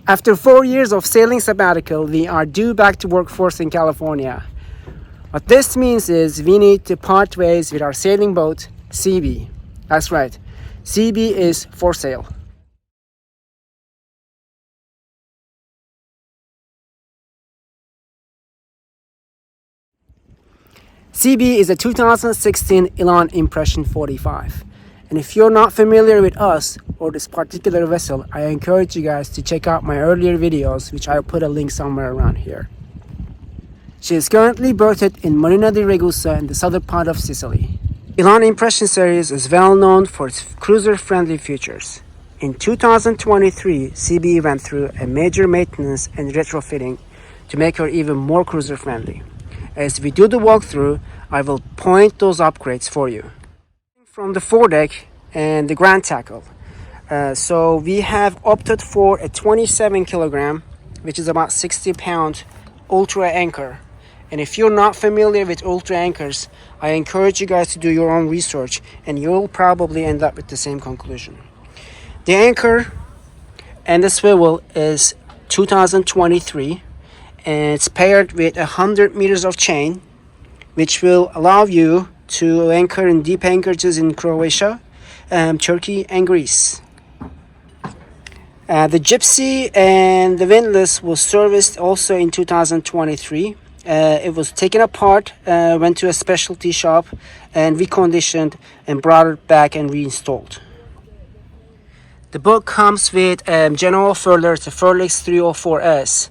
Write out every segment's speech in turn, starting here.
After 4 years of sailing sabbatical, we are due back to workforce in California. What this means is we need to part ways with our sailing boat, CB. That's right, CB is for sale. CB is a 2016 Elan Impression 45. And if you're not familiar with us or this particular vessel, I encourage you guys to check out my earlier videos, which I'll put a link somewhere around here. She is currently berthed in Marina di Ragusa in the southern part of Sicily. Elan Impression series is well known for its cruiser-friendly features. In 2023, CB went through a major maintenance and retrofitting to make her even more cruiser-friendly. As we do the walkthrough, I will point those upgrades for you. From the foredeck and the grand tackle. So we have opted for a 27 kilogram, which is about 60 pound ultra anchor. And if you're not familiar with ultra anchors, I encourage you guys to do your own research and you'll probably end up with the same conclusion. The anchor and the swivel is 2023 and it's paired with 100 meters of chain, which will allow you to anchor in deep anchorages in Croatia, Turkey and Greece. The Gypsy and the windlass was serviced also in 2023. It was taken apart, went to a specialty shop and reconditioned and brought it back and reinstalled. The boat comes with genoa furler, the Furlex 304S,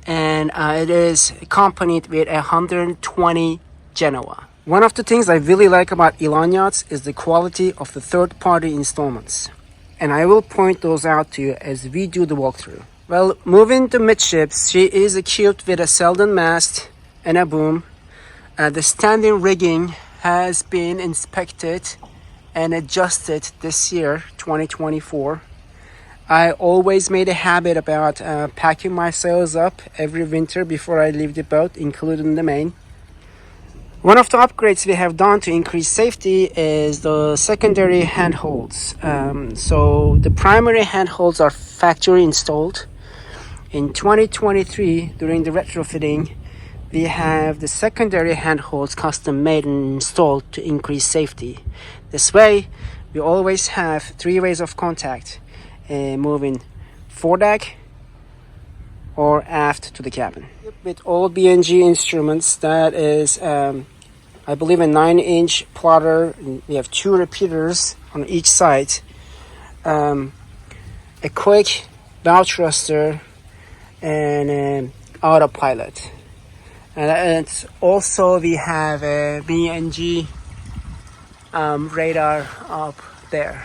and it is accompanied with 120 genoa. One of the things I really like about Elan yachts is the quality of the third-party installments. And I will point those out to you as we do the walkthrough. Well, moving to midships, she is equipped with a Selden mast and a boom. The standing rigging has been inspected and adjusted this year, 2024. I always made a habit about packing my sails up every winter before I leave the boat, including the main. One of the upgrades we have done to increase safety is the secondary handholds. So the primary handholds are factory installed. In 2023, during the retrofitting, we have the secondary handholds custom made and installed to increase safety. This way, we always have 3 ways of contact, moving foredeck or aft to the cabin. With all B&G instruments, that is I believe a 9-inch plotter. We have 2 repeaters on each side, a quick bow thruster, and an autopilot. And it's also we have a B&G radar up there.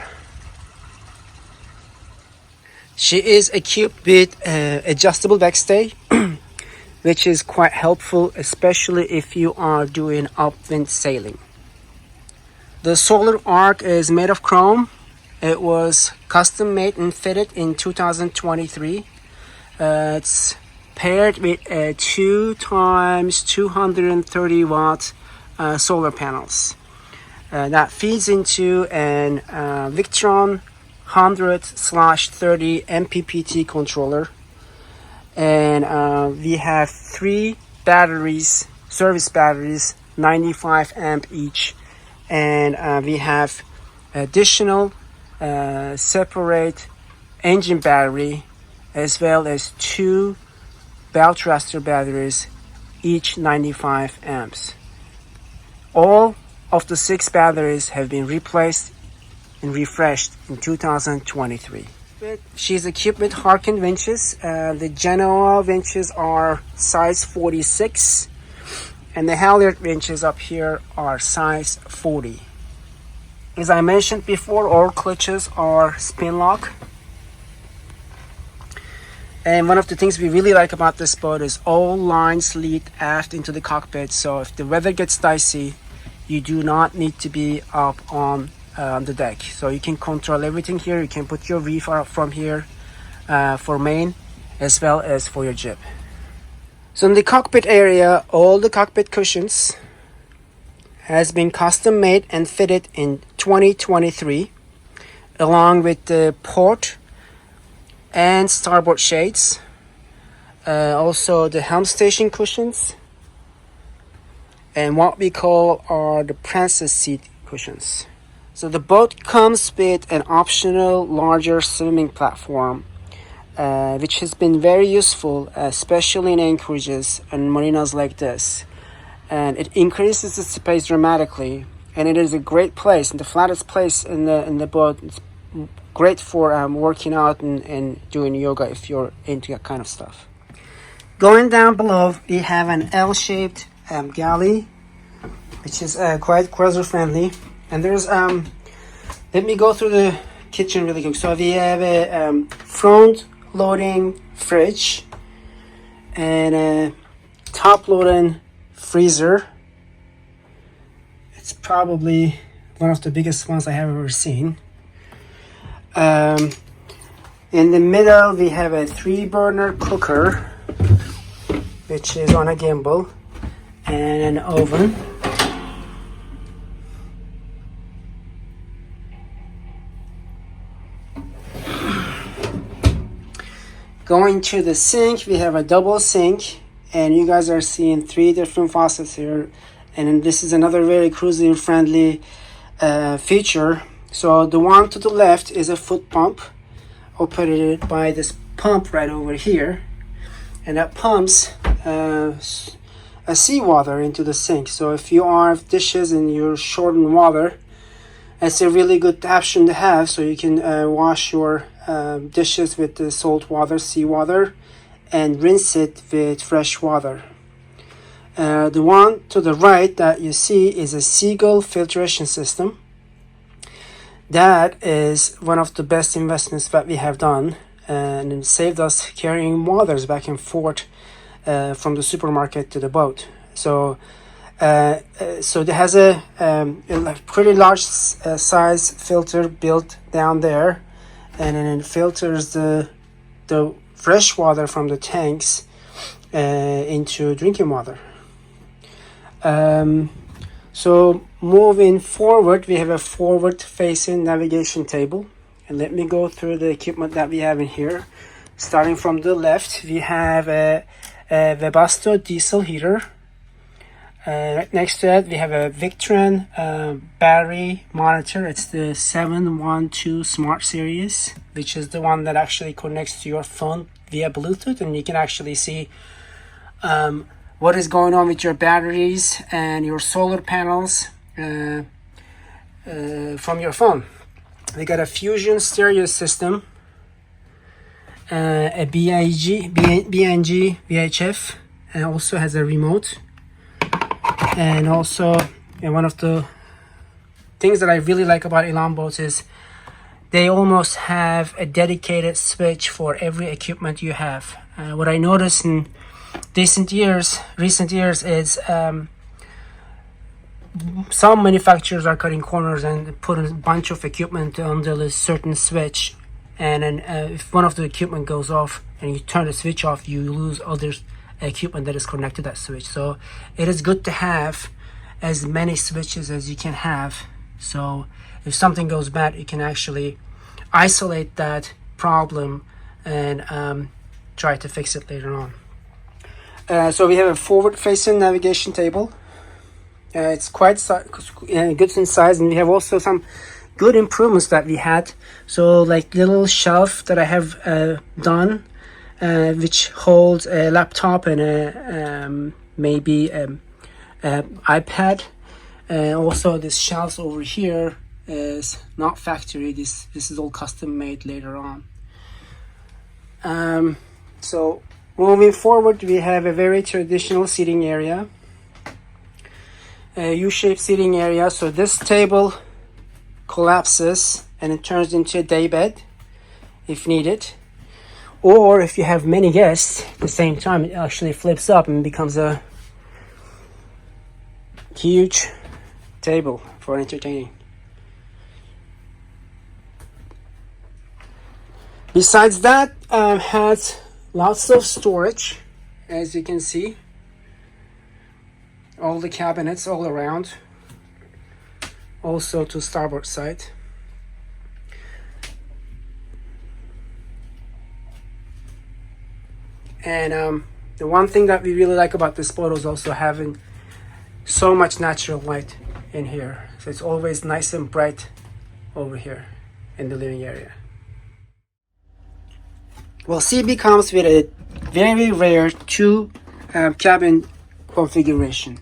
She is equipped with adjustable backstay, which is quite helpful, especially if you are doing upwind sailing. The solar arc is made of chrome. It was custom made and fitted in 2023. It's paired with 2 times 230 watt solar panels. That feeds into an Victron 100/30 MPPT controller. And we have 3 batteries, service batteries, 95 amp each. And we have additional separate engine battery as well as 2 bow thruster batteries, each 95 amps. All of the 6 batteries have been replaced and refreshed in 2023. She's equipped with Harken winches. The Genoa winches are size 46 and the halyard winches up here are size 40. As I mentioned before, all clutches are Spinlock. And one of the things we really like about this boat is all lines lead aft into the cockpit. So if the weather gets dicey, you do not need to be up on the deck. So you can control everything here. You can put your reef up from here for main as well as for your jib. So in the cockpit area, all the cockpit cushions has been custom made and fitted in 2023, along with the port and starboard shades. Also the helm station cushions, and what we call are the princess seat cushions. So the boat comes with an optional larger swimming platform, which has been very useful, especially in anchorages and marinas like this. And it increases the space dramatically, and it is a great place, the flattest place in the boat. It's great for working out and doing yoga if you're into that kind of stuff. Going down below, we have an L-shaped galley, which is quite cruiser friendly. And there's let me go through the kitchen really quick. So we have a front loading fridge and a top loading freezer. It's probably one of the biggest ones I have ever seen. In the middle we have a 3-burner cooker, which is on a gimbal, and an oven. Going to the sink, we have a double sink, and you guys are seeing 3 different faucets here, and this is another very cruising friendly feature. So the one to the left is a foot pump operated by this pump right over here, and that pumps a seawater into the sink. So if you have dishes and you're short on water, it's a really good option to have, so you can wash your dishes with the salt water, seawater, and rinse it with fresh water. The one to the right that you see is a Seagull filtration system. That is one of the best investments that we have done, and it saved us carrying waters back and forth from the supermarket to the boat. So it has a pretty large size filter built down there, and then it filters the fresh water from the tanks into drinking water. So moving forward, we have a forward facing navigation table, and let me go through the equipment that we have in here. Starting from the left, we have a Webasto diesel heater. Right next to it, we have a Victron battery monitor. It's the 712 Smart Series, which is the one that actually connects to your phone via Bluetooth, and you can actually see what is going on with your batteries and your solar panels from your phone. We got a Fusion stereo system, a BNG VHF, and also has a remote. And also, one of the things that I really like about Elan boats is they almost have a dedicated switch for every equipment you have. What I noticed in recent years is some manufacturers are cutting corners and put a bunch of equipment under a certain switch, and then if one of the equipment goes off and you turn the switch off, you lose other equipment that is connected to that switch. So it is good to have as many switches as you can have, so if something goes bad, you can actually isolate that problem and try to fix it later on. So we have a forward facing navigation table. It's quite good in size, and we have also some good improvements that we had. So like little shelf that I have done, which holds a laptop and maybe iPad. Also this shelf over here is not factory. This is all custom made later on. So moving forward, we have a very traditional seating area, a U-shaped seating area. So this table collapses and it turns into a day bed if needed, or if you have many guests at the same time, it actually flips up and becomes a huge table for entertaining. Besides that, has lots of storage, as you can see. All the cabinets all around. Also to starboard side. And the one thing that we really like about this boat is also having so much natural light in here. So it's always nice and bright over here in the living area. Well, CB comes with a very rare two cabin configuration,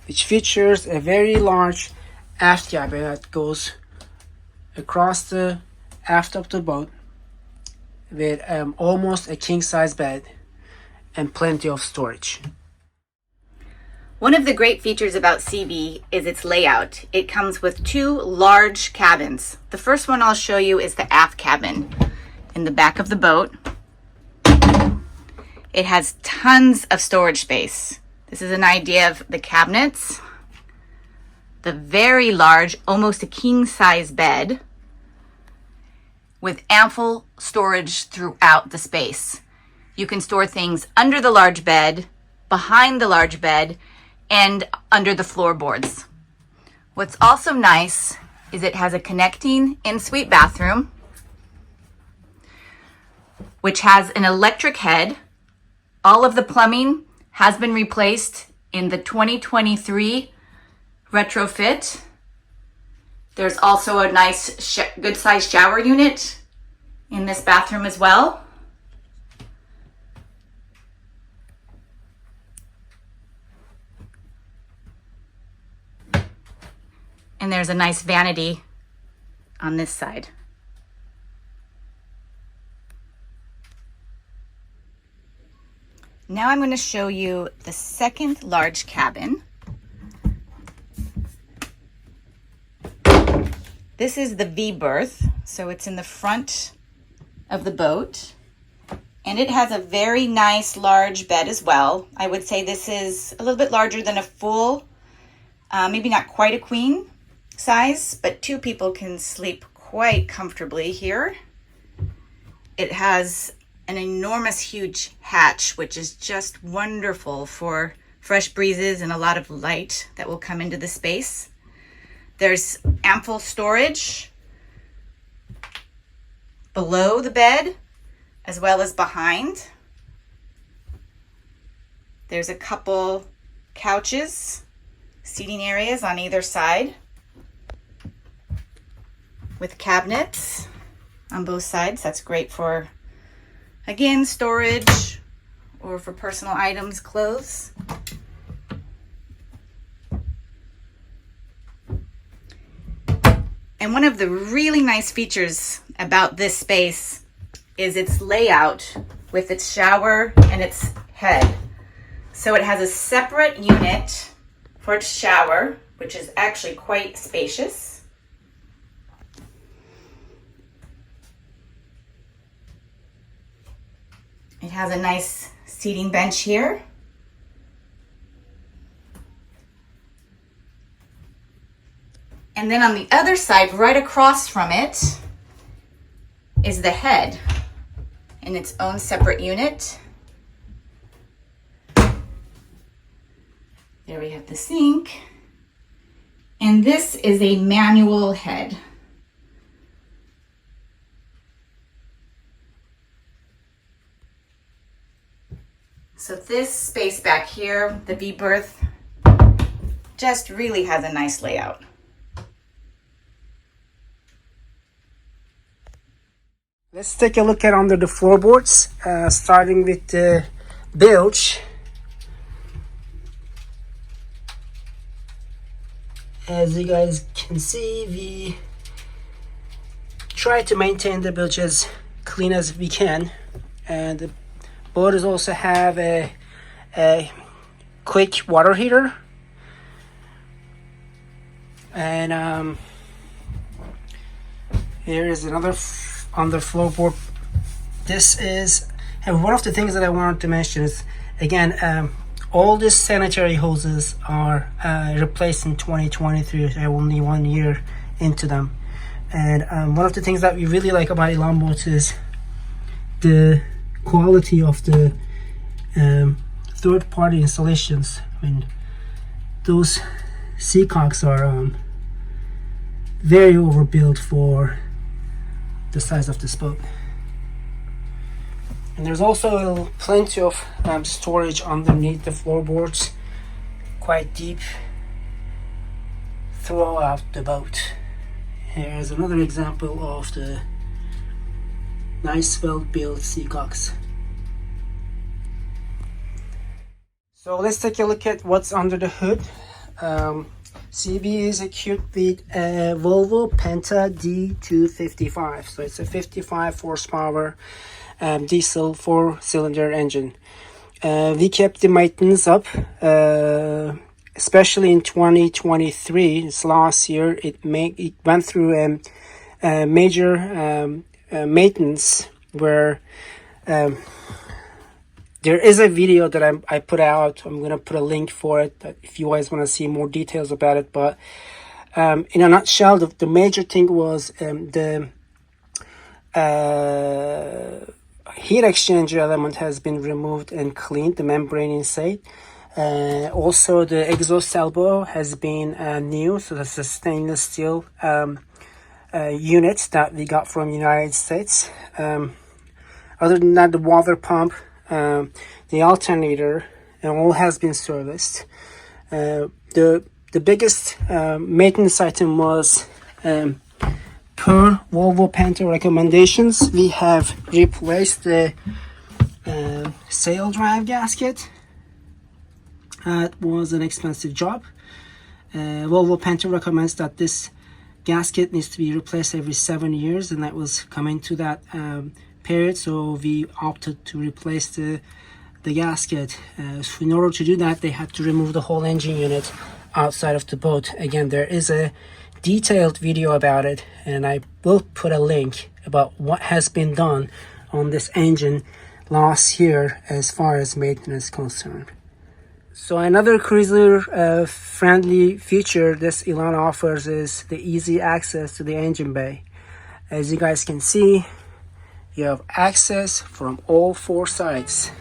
which features a very large aft cabin that goes across the aft of the boat with almost a king-size bed and plenty of storage. One of the great features about CB is its layout. It comes with two large cabins. The first one I'll show you is the aft cabin in the back of the boat. It has tons of storage space. This is an idea of the cabinets, the very large, almost a king-size bed with ample storage throughout the space. You can store things under the large bed, behind the large bed, and under the floorboards. What's also nice is it has a connecting en-suite bathroom, which has an electric head. All of the plumbing has been replaced in the 2023 retrofit. There's also a nice good-sized shower unit in this bathroom as well. And there's a nice vanity on this side. Now I'm going to show you the second large cabin. This is the V berth, so it's in the front of the boat. And it has a very nice large bed as well. I would say this is a little bit larger than a full, maybe not quite a queen size, but two people can sleep quite comfortably here. It has an enormous huge hatch, which is just wonderful for fresh breezes and a lot of light that will come into the space. There's ample storage below the bed as well as behind. There's a couple couches, seating areas on either side with cabinets on both sides. That's great for, again, storage or for personal items, clothes. And one of the really nice features about this space is its layout with its shower and its head. So it has a separate unit for its shower, which is actually quite spacious. It has a nice seating bench here. And then on the other side, right across from it, is the head in its own separate unit. There we have the sink. And this is a manual head. So this space back here, the V berth, just really has a nice layout. Let's take a look at under the floorboards, starting with the bilge. As you guys can see, we try to maintain the bilge as clean as we can, and the boats also have a quick water heater, and here is another on the floorboard. This is, and one of the things that I wanted to mention is, again, all these sanitary hoses are replaced in 2023. They're only 1 year into them. And one of the things that we really like about Elan boats is the quality of the third-party installations. I mean, those seacocks are very overbuilt for the size of this boat. And there's also plenty of storage underneath the floorboards, quite deep throughout the boat. Here's another example of the nice well-built seacocks. So let's take a look at what's under the hood. CB is equipped with a Volvo Penta D255. So it's a 55 horsepower diesel 4-cylinder engine. We kept the maintenance up, especially in 2023. This last year, it went through a major maintenance where there is a video that I put out. I'm going to put a link for it if you guys want to see more details about it. But in a nutshell, the major thing was the heat exchanger element has been removed and cleaned, the membrane inside. Also, the exhaust elbow has been new. So that's a stainless steel unit that we got from United States. Other than that, the water pump, the alternator, and all has been serviced. The biggest maintenance item was per Volvo Penta recommendations. We have replaced the saildrive gasket. It was an expensive job. Volvo Penta recommends that this gasket needs to be replaced every 7 years, and that was coming to that period, so we opted to replace the gasket. So in order to do that, they had to remove the whole engine unit outside of the boat. Again, there is a detailed video about it, and I will put a link about what has been done on this engine last year as far as maintenance is concerned. So another cruiser friendly feature this Elan offers is the easy access to the engine bay. As you guys can see, you have access from all 4 sides.